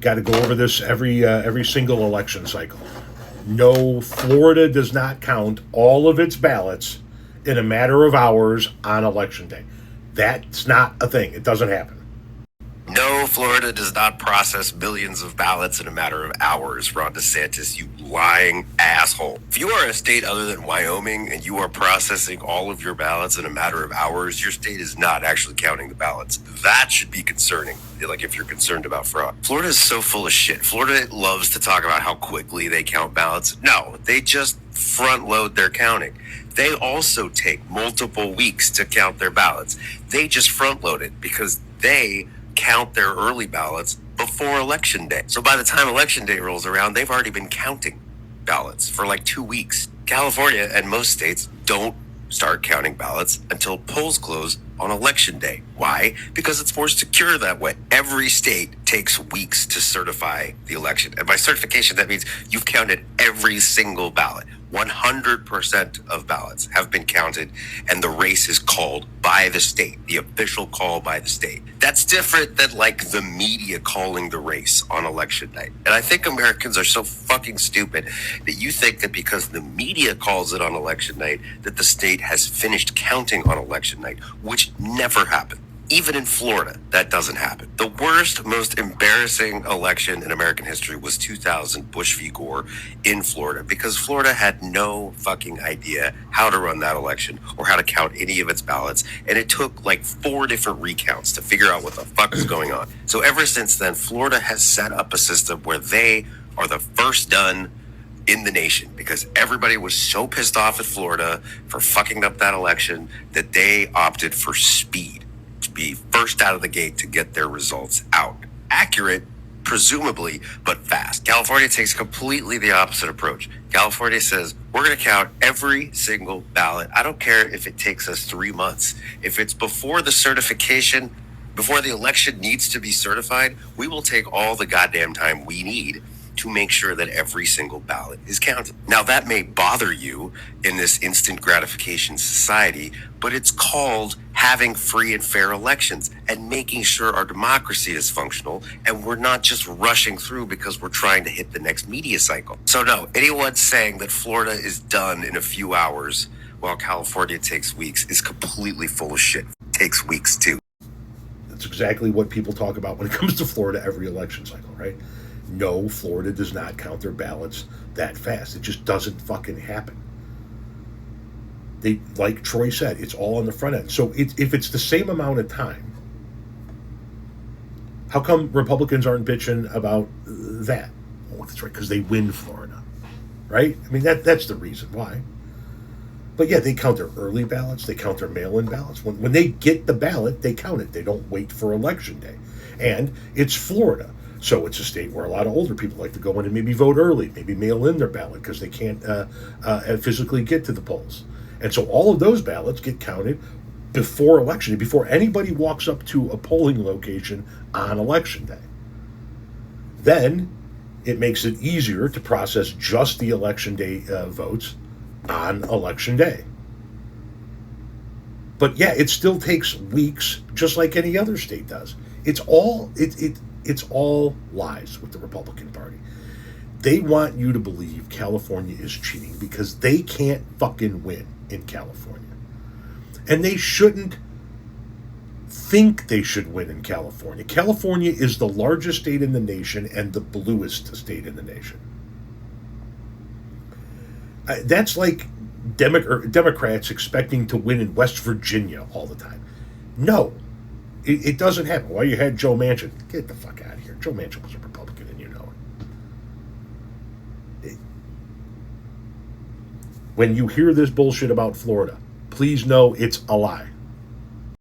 Got to go over this every single election cycle. No, Florida does not count all of its ballots in a matter of hours on election day. That's not a thing. It doesn't happen. No, Florida does not process millions of ballots in a matter of hours, Ron DeSantis, you lying asshole. If you are a state other than Wyoming and you are processing all of your ballots in a matter of hours, your state is not actually counting the ballots. That should be concerning, like if you're concerned about fraud. Florida is so full of shit. Florida loves to talk about how quickly they count ballots. No, they just front load their counting. They also take multiple weeks to count their ballots. They just front load it because they count their early ballots before election day. So by the time election day rolls around, they've already been counting ballots for like 2 weeks. California and most states don't start counting ballots until polls close on election day. Why? Because it's more secure that way. Every state takes weeks to certify the election. And by certification, that means you've counted every single ballot. 100% of ballots have been counted, and the race is called by the state, the official call by the state. That's different than like the media calling the race on election night. And I think Americans are so fucking stupid that you think that because the media calls it on election night, that the state has finished counting on election night, which never happened. Even in Florida, that doesn't happen. The worst, most embarrassing election in American history was 2000 Bush v. Gore in Florida, because Florida had no fucking idea how to run that election or how to count any of its ballots. And it took like 4 different recounts to figure out what the fuck is going on. So ever since then, Florida has set up a system where they are the first done in the nation, because everybody was so pissed off at Florida for fucking up that election that they opted for speed. Be first out of the gate to get their results out. Accurate, presumably, but fast. California takes completely the opposite approach. California says, we're going to count every single ballot. I don't care if it takes us 3 months. If it's before the certification, before the election needs to be certified, we will take all the goddamn time we need to make sure that every single ballot is counted. Now, that may bother you in this instant gratification society, but it's called having free and fair elections and making sure our democracy is functional, and we're not just rushing through because we're trying to hit the next media cycle. So no, anyone saying that Florida is done in a few hours while California takes weeks is completely full of shit. It takes weeks too. That's exactly what people talk about when it comes to Florida every election cycle, right? No, Florida does not count their ballots that fast. It just doesn't fucking happen. They, like Troy said, it's all on the front end. So if it's the same amount of time, how come Republicans aren't bitching about that? Oh, that's right, because they win Florida, right? I mean, that's the reason why. But yeah, they count their early ballots. They count their mail-in ballots. When they get the ballot, they count it. They don't wait for election day. And it's Florida. So it's a state where a lot of older people like to go in and maybe vote early, maybe mail in their ballot because they can't physically get to the polls. And so all of those ballots get counted before election day, before anybody walks up to a polling location on election day. Then it makes it easier to process just the election day votes on election day. But yeah, it still takes weeks, just like any other state does. It's all lies with the Republican Party. They want you to believe California is cheating because they can't fucking win in California. And they shouldn't think they should win in California. California is the largest state in the nation and the bluest state in the nation. That's like Democrats expecting to win in West Virginia all the time. No, it doesn't happen. Well, you had Joe Manchin. Get the fuck out of here. Joe Manchin was a Republican, and you know it. When you hear this bullshit about Florida, please know it's a lie.